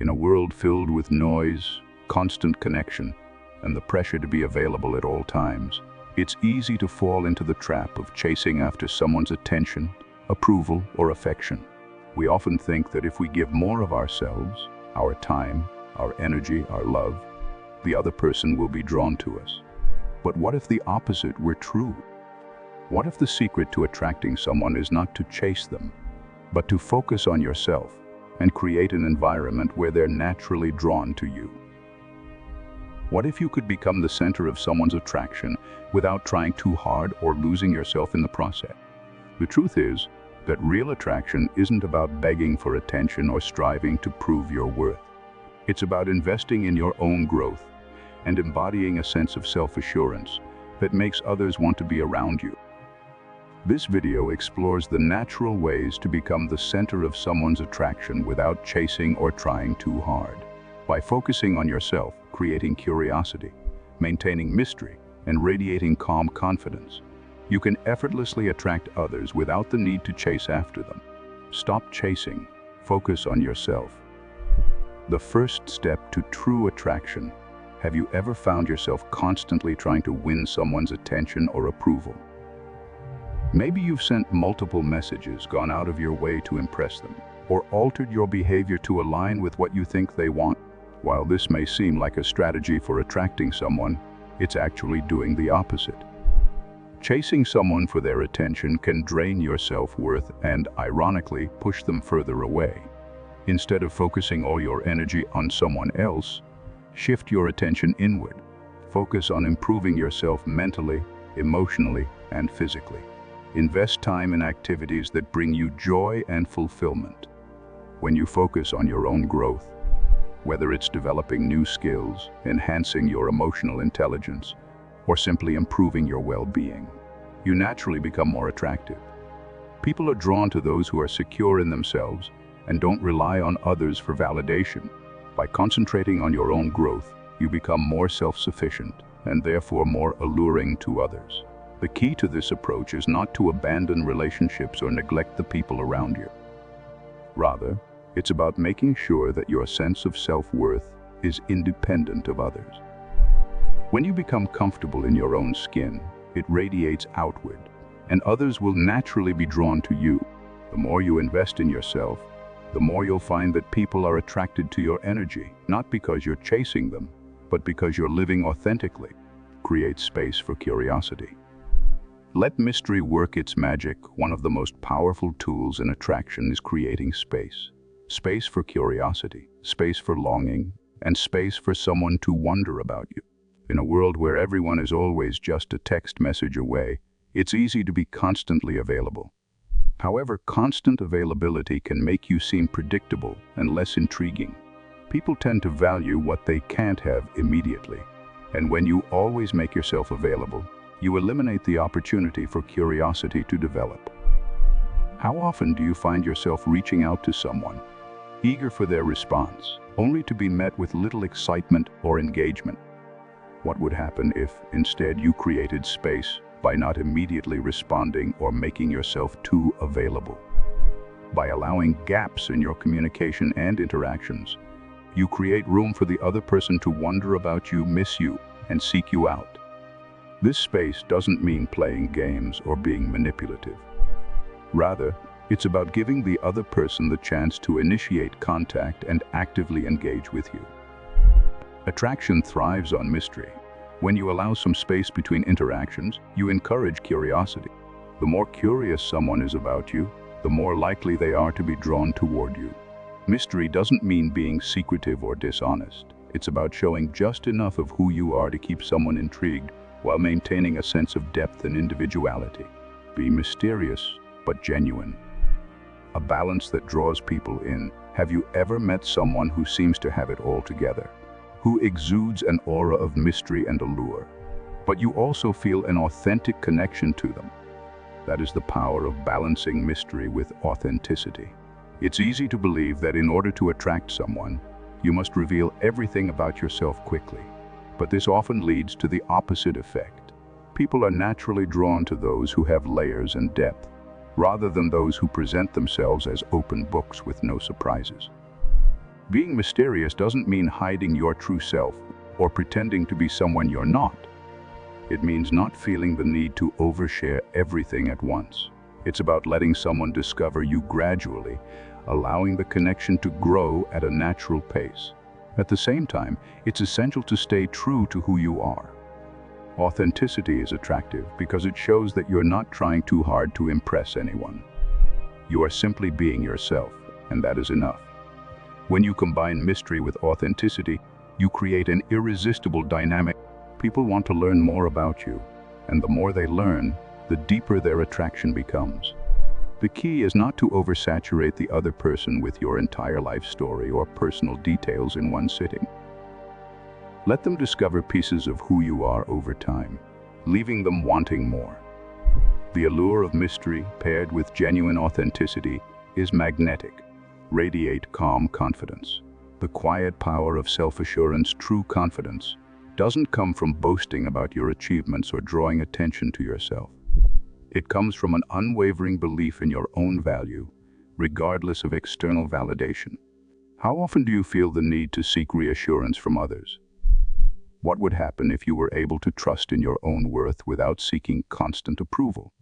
In a world filled with noise, constant connection, and the pressure to be available at all times, it's easy to fall into the trap of chasing after someone's attention, approval, or affection. We often think that if we give more of ourselves, our time, our energy, our love, the other person will be drawn to us. But what if the opposite were true? What if the secret to attracting someone is not to chase them, but to focus on yourself and create an environment where they're naturally drawn to you? What if you could become the center of someone's attraction without trying too hard or losing yourself in the process? The truth is that real attraction isn't about begging for attention or striving to prove your worth. It's about investing in your own growth and embodying a sense of self-assurance that makes others want to be around you. This video explores the natural ways to become the center of someone's attraction without chasing or trying too hard. By focusing on yourself, creating curiosity, maintaining mystery, and radiating calm confidence, you can effortlessly attract others without the need to chase after them. Stop chasing, focus on yourself. The first step to true attraction. Have you ever found yourself constantly trying to win someone's attention or approval? Maybe you've sent multiple messages, gone out of your way to impress them, or altered your behavior to align with what you think they want. While this may seem like a strategy for attracting someone, it's actually doing the opposite. Chasing someone for their attention can drain your self-worth and, ironically, push them further away. Instead of focusing all your energy on someone else, shift your attention inward. Focus on improving yourself mentally, emotionally, and physically. Invest time in activities that bring you joy and fulfillment. When you focus on your own growth, whether it's developing new skills, enhancing your emotional intelligence, or simply improving your well-being, you naturally become more attractive. People are drawn to those who are secure in themselves and don't rely on others for validation. By concentrating on your own growth, you become more self-sufficient and therefore more alluring to others. The key to this approach is not to abandon relationships or neglect the people around you. Rather, it's about making sure that your sense of self-worth is independent of others. When you become comfortable in your own skin, it radiates outward, and others will naturally be drawn to you. The more you invest in yourself, the more you'll find that people are attracted to your energy, not because you're chasing them, but because you're living authentically. Create space for curiosity. Let mystery work its magic. One of the most powerful tools in attraction is creating space. Space for curiosity, space for longing, and space for someone to wonder about you. In a world where everyone is always just a text message away, it's easy to be constantly available. However, constant availability can make you seem predictable and less intriguing. People tend to value what they can't have immediately, and when you always make yourself available, you eliminate the opportunity for curiosity to develop. How often do you find yourself reaching out to someone, eager for their response, only to be met with little excitement or engagement? What would happen if, instead, you created space by not immediately responding or making yourself too available? By allowing gaps in your communication and interactions, you create room for the other person to wonder about you, miss you, and seek you out. This space doesn't mean playing games or being manipulative. Rather, it's about giving the other person the chance to initiate contact and actively engage with you. Attraction thrives on mystery. When you allow some space between interactions, you encourage curiosity. The more curious someone is about you, the more likely they are to be drawn toward you. Mystery doesn't mean being secretive or dishonest. It's about showing just enough of who you are to keep someone intrigued while maintaining a sense of depth and individuality. Be mysterious, but genuine. A balance that draws people in. Have you ever met someone who seems to have it all together, who exudes an aura of mystery and allure, but you also feel an authentic connection to them? That is the power of balancing mystery with authenticity. It's easy to believe that in order to attract someone, you must reveal everything about yourself quickly, but this often leads to the opposite effect. People are naturally drawn to those who have layers and depth, rather than those who present themselves as open books with no surprises. Being mysterious doesn't mean hiding your true self or pretending to be someone you're not. It means not feeling the need to overshare everything at once. It's about letting someone discover you gradually, allowing the connection to grow at a natural pace. At the same time, it's essential to stay true to who you are. Authenticity is attractive because it shows that you're not trying too hard to impress anyone. You are simply being yourself, and that is enough. When you combine mystery with authenticity, you create an irresistible dynamic. People want to learn more about you, and the more they learn, the deeper their attraction becomes. The key is not to oversaturate the other person with your entire life story or personal details in one sitting. Let them discover pieces of who you are over time, leaving them wanting more. The allure of mystery, paired with genuine authenticity, is magnetic. Radiate calm confidence. The quiet power of self-assurance, true confidence, doesn't come from boasting about your achievements or drawing attention to yourself. It comes from an unwavering belief in your own value, regardless of external validation. How often do you feel the need to seek reassurance from others? What would happen if you were able to trust in your own worth without seeking constant approval?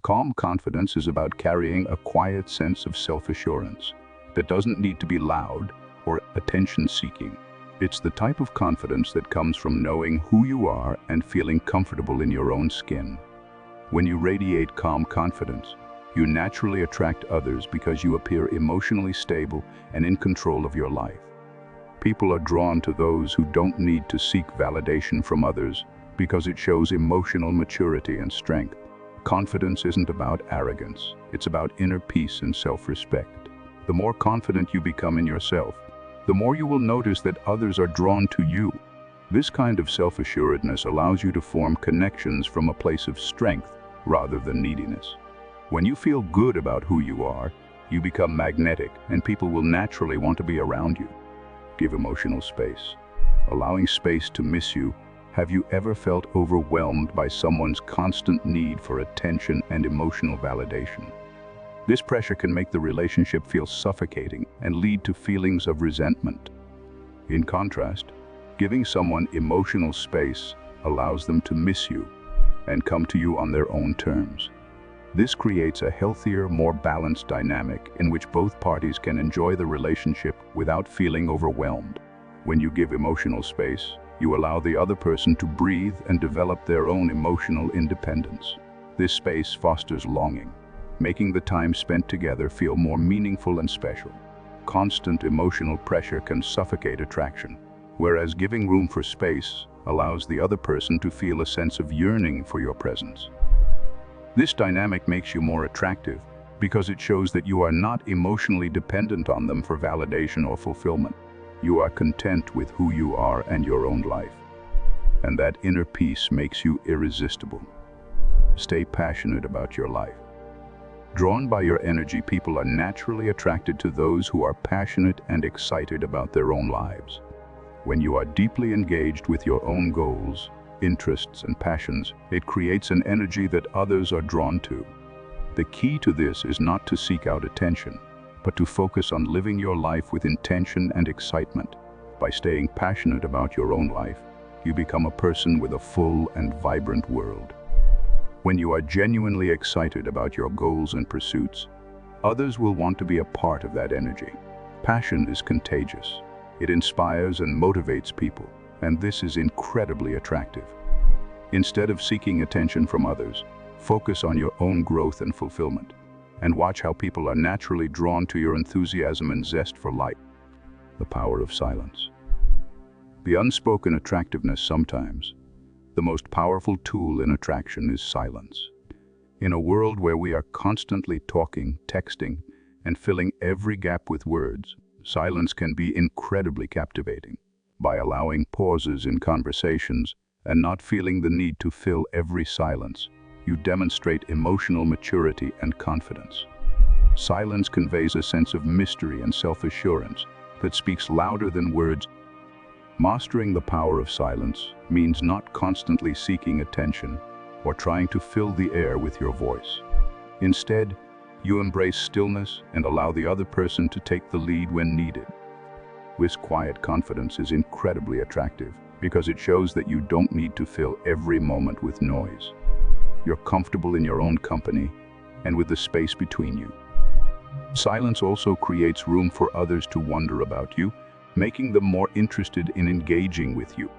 Calm confidence is about carrying a quiet sense of self-assurance that doesn't need to be loud or attention-seeking. It's the type of confidence that comes from knowing who you are and feeling comfortable in your own skin. When you radiate calm confidence, you naturally attract others because you appear emotionally stable and in control of your life. People are drawn to those who don't need to seek validation from others because it shows emotional maturity and strength. Confidence isn't about arrogance, it's about inner peace and self-respect. The more confident you become in yourself, the more you will notice that others are drawn to you. This kind of self-assuredness allows you to form connections from a place of strength rather than neediness. When you feel good about who you are, you become magnetic and people will naturally want to be around you. Give emotional space. Allowing space to miss you. Have you ever felt overwhelmed by someone's constant need for attention and emotional validation? This pressure can make the relationship feel suffocating and lead to feelings of resentment. In contrast, giving someone emotional space allows them to miss you and come to you on their own terms. This creates a healthier, more balanced dynamic in which both parties can enjoy the relationship without feeling overwhelmed. When you give emotional space, you allow the other person to breathe and develop their own emotional independence. This space fosters longing, making the time spent together feel more meaningful and special. Constant emotional pressure can suffocate attraction, whereas giving room for space allows the other person to feel a sense of yearning for your presence. This dynamic makes you more attractive because it shows that you are not emotionally dependent on them for validation or fulfillment. You are content with who you are and your own life. And that inner peace makes you irresistible. Stay passionate about your life. Drawn by your energy, people are naturally attracted to those who are passionate and excited about their own lives. When you are deeply engaged with your own goals, interests, and passions, it creates an energy that others are drawn to. The key to this is not to seek out attention, but to focus on living your life with intention and excitement. By staying passionate about your own life, you become a person with a full and vibrant world. When you are genuinely excited about your goals and pursuits, others will want to be a part of that energy. Passion is contagious. It inspires and motivates people, and this is incredibly attractive. Instead of seeking attention from others, focus on your own growth and fulfillment, and watch how people are naturally drawn to your enthusiasm and zest for life. The power of silence. The unspoken attractiveness sometimes. The most powerful tool in attraction is silence. In a world where we are constantly talking, texting, and filling every gap with words, silence can be incredibly captivating. By allowing pauses in conversations and not feeling the need to fill every silence, you demonstrate emotional maturity and confidence. Silence conveys a sense of mystery and self-assurance that speaks louder than words. Mastering the power of silence means not constantly seeking attention or trying to fill the air with your voice. Instead, you embrace stillness and allow the other person to take the lead when needed. This quiet confidence is incredibly attractive because it shows that you don't need to fill every moment with noise. You're comfortable in your own company and with the space between you. Silence also creates room for others to wonder about you, making them more interested in engaging with you.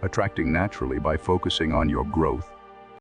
Attracting naturally by focusing on your growth